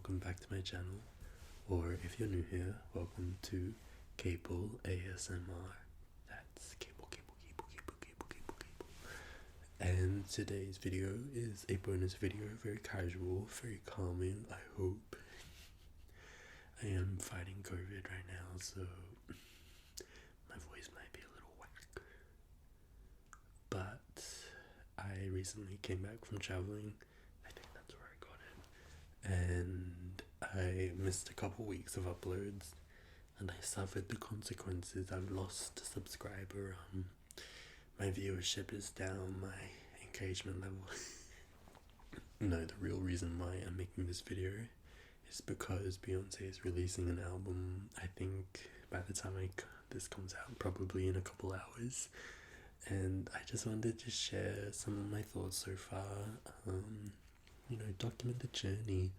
welcome back to my channel, or if you're new here, welcome to Capel ASMR. That's Capel. And today's video is a bonus video, very casual, very calming, I hope. I am fighting COVID right now, so my voice might be a little whack. But I recently came back from traveling. I think that's where I got it. And I missed a couple weeks of uploads, and I suffered the consequences. I've lost a subscriber. My viewership is down, my engagement level. No, the real reason why I'm making this video is because Beyonce is releasing an album. I think by the time this comes out, probably in a couple hours. And I just wanted to share some of my thoughts so far. Document the journey.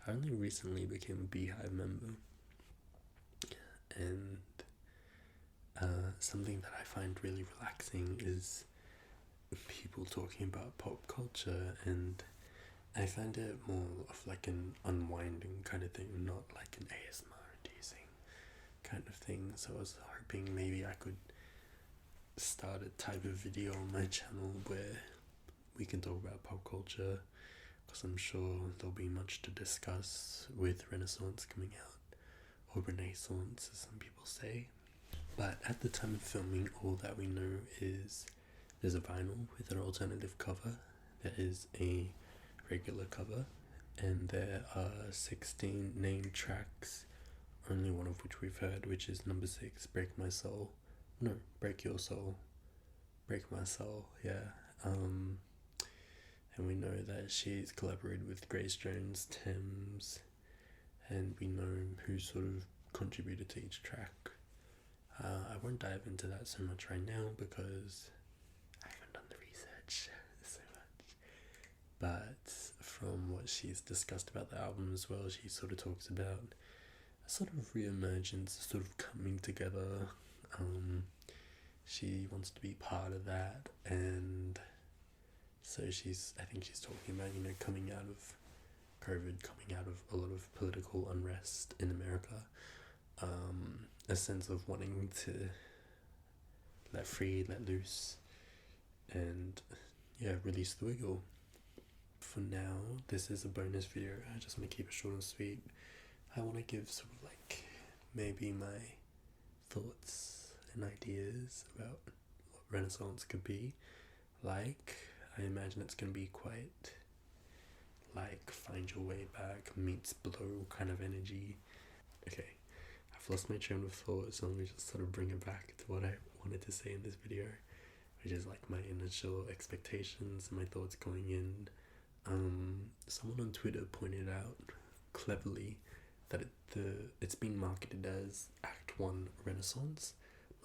I only recently became a Beehive member, and something that I find really relaxing is people talking about pop culture, and I find it more of like an unwinding kind of thing, not like an ASMR inducing kind of thing. So I was hoping maybe I could start a type of video on my channel where we can talk about pop culture, because I'm sure there'll be much to discuss with Renaissance coming out, or Renaissance as some people say. But at the time of filming, all that we know is there's a vinyl with an alternative cover, there is a regular cover, and there are 16 named tracks, only one of which we've heard, which is number 6, Break My Soul. No, Break Your Soul. Break My Soul, yeah. And we know that she's collaborated with Grace Jones, Thames, and we know who sort of contributed to each track. I won't dive into that so much right now because I haven't done the research so much. But from what she's discussed about the album as well, she sort of talks about a sort of re-emergence, a sort of coming together. She wants to be part of that, and so I think she's talking about, coming out of COVID, coming out of a lot of political unrest in America, a sense of wanting to let free, let loose, and release the wiggle. For now, this is a bonus video. I just want to keep it short and sweet. I want to give sort of like maybe my thoughts and ideas about what Renaissance could be like. I imagine it's going to be quite like Find Your Way Back meets Blow kind of energy. Okay, I've lost my train of thought, so let me just sort of bring it back to what I wanted to say in this video, which is like my initial expectations and my thoughts going in. Someone on Twitter pointed out cleverly that it's been marketed as Act 1 Renaissance,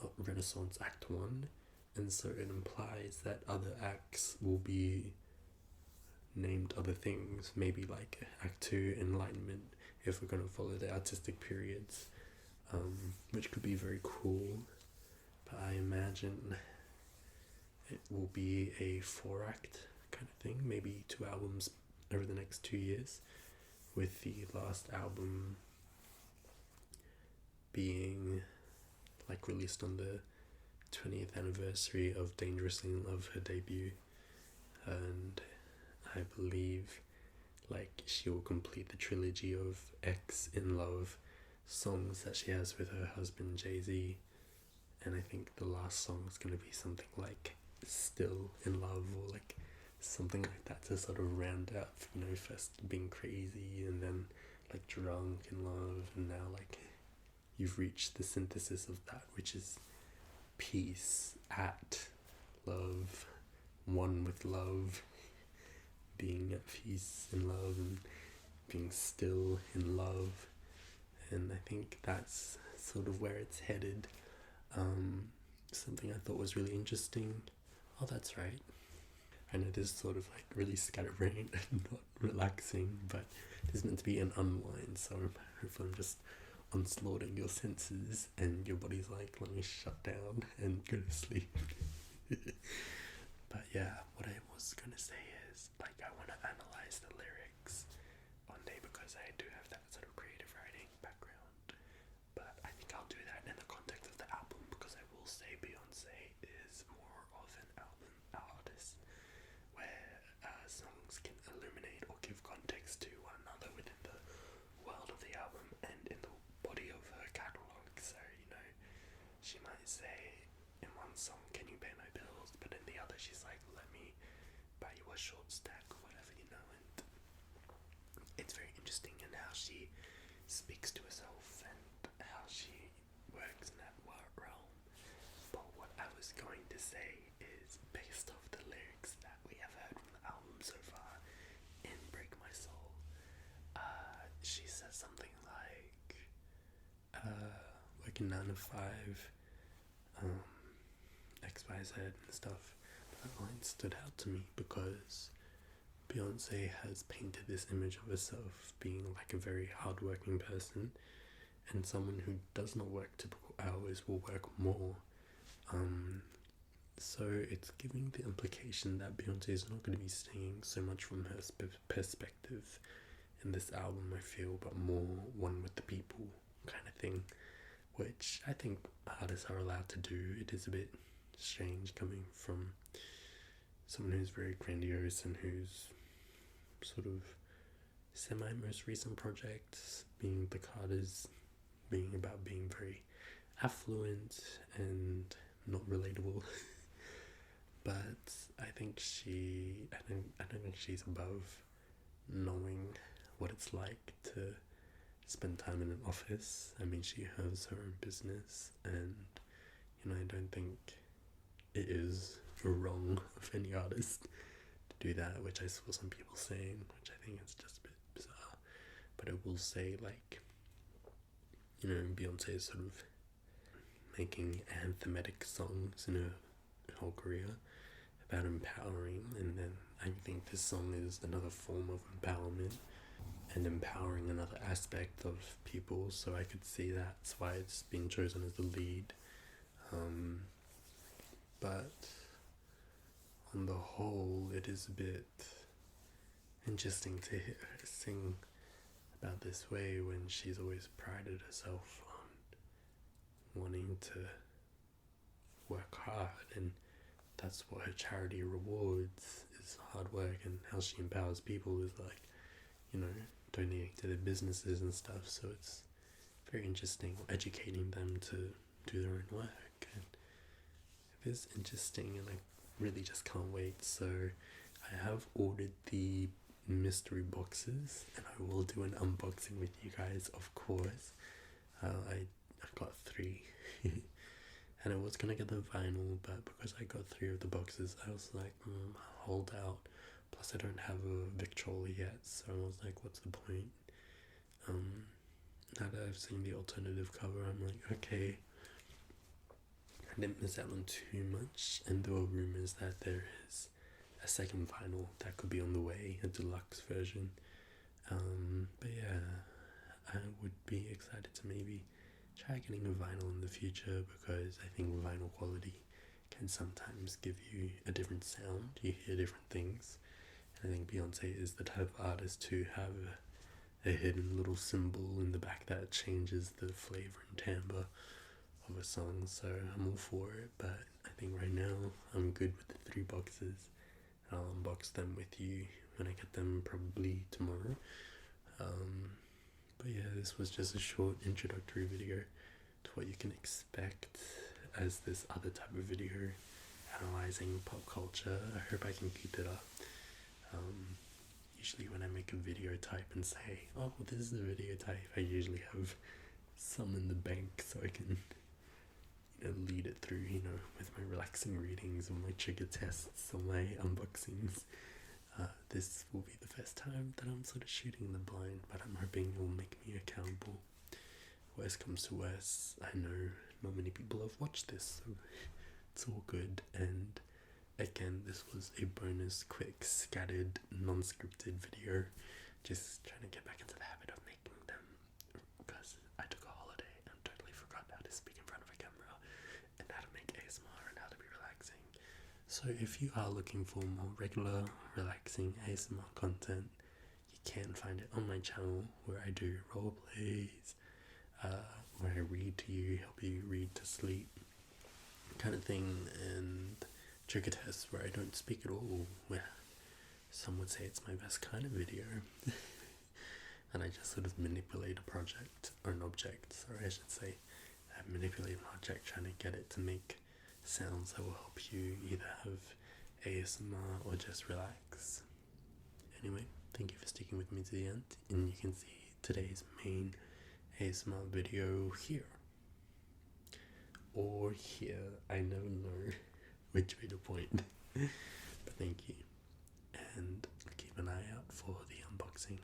not Renaissance Act 1, and so it implies that other acts will be named other things, maybe like Act 2 Enlightenment, if we're going to follow the artistic periods, which could be very cool. But I imagine it will be a 4-act kind of thing, maybe 2 albums over the next 2 years, with the last album being like released on the 20th anniversary of Dangerously in Love, her debut, and I believe like she will complete the trilogy of X in Love songs that she has with her husband Jay-Z, and I think the last song is going to be something like Still in Love, or like something like that, to sort of round up, first being crazy and then like drunk in love, and now like you've reached the synthesis of that, which is peace, at love, one with love, being at peace in love and being still in love. And I think that's sort of where it's headed. Something I thought was really interesting. Oh, that's right. I know this is sort of like really scatterbrained and not relaxing, but this is meant to be an unwind, so hopefully I'm just onslaughting your senses and your body's like, let me shut down and go to sleep. But yeah, what I was gonna say is, like, I want to analyze the lyrics one day, because I do have she might say in one song, "Can you pay my bills?" But in the other, she's like, "Let me buy you a short stack," or whatever, you know. And it's very interesting in how she speaks to herself and how she works in that realm. But what I was going to say is, based off the lyrics that we have heard from the album so far in Break My Soul, she says something like, working 9 to 5, XYZ and stuff. But that line stood out to me because Beyonce has painted this image of herself being like a very hardworking person, and someone who does not work typical hours will work more. So it's giving the implication that Beyonce is not going to be singing so much from her perspective in this album, I feel, but more one with the people kind of thing, which I think artists are allowed to do. It is a bit strange coming from someone who's very grandiose and whose sort of most recent projects, being the Carters, being about being very affluent and not relatable. But I think I don't think she's above knowing what it's like to spend time in an office. I mean, she has her own business, and I don't think it is wrong of any artist to do that, which I saw some people saying, which I think is just a bit bizarre. But I will say, like, Beyonce is sort of making anthematic songs in her whole career about empowering, and then I think this song is another form of empowerment and empowering another aspect of people, so I could see that's why it's been chosen as the lead. But on the whole, it is a bit interesting to hear her sing about this way when she's always prided herself on wanting to work hard, and that's what her charity rewards is hard work, and how she empowers people is like, donating to their businesses and stuff. So it's very interesting, educating them to do their own work, and it is interesting, and I really just can't wait. So I have ordered the mystery boxes, and I will do an unboxing with you guys, of course. I've got 3 and I was gonna get the vinyl, but because I got 3 of the boxes, I was like, hold out. Plus I don't have a Victrola yet, so I was like, what's the point? Now that I've seen the alternative cover, I'm like, okay, I didn't miss out on too much. And there were rumors that there is a second vinyl that could be on the way, a deluxe version. But yeah, I would be excited to maybe try getting a vinyl in the future, because I think vinyl quality can sometimes give you a different sound. You hear different things. And I think Beyonce is the type of artist to have a hidden little symbol in the back that changes the flavor and timbre of a song. So I'm all for it, but I think right now I'm good with the 3 boxes. I'll unbox them with you when I get them, probably tomorrow. But yeah, this was just a short introductory video to what you can expect as this other type of video, analyzing pop culture. I hope I can keep it up. Usually when I make a video type and say, oh, well, this is the video type, I usually have some in the bank so I can lead it through, with my relaxing readings or my trigger tests or my unboxings. This will be the first time that I'm sort of shooting in the blind, but I'm hoping it will make me accountable. Worst comes to worst, I know not many people have watched this, so it's all good. And again, this was a bonus, quick, scattered, non-scripted video. Just trying to get back into the habit of making them, because I took a holiday and totally forgot how to speak in front of a camera and how to make ASMR and how to be relaxing. So if you are looking for more regular, relaxing ASMR content, you can find it on my channel, where I do role plays, where I read to you, help you read to sleep, kind of thing, and trigger tests where I don't speak at all, where some would say it's my best kind of video. And I just sort of manipulate a project, or an object, sorry, I should say, manipulate my object, trying to get it to make sounds that will help you either have ASMR or just relax. Anyway, thank you for sticking with me to the end, and you can see today's main ASMR video here. Or here, I don't know which way to point. But thank you, and keep an eye out for the unboxing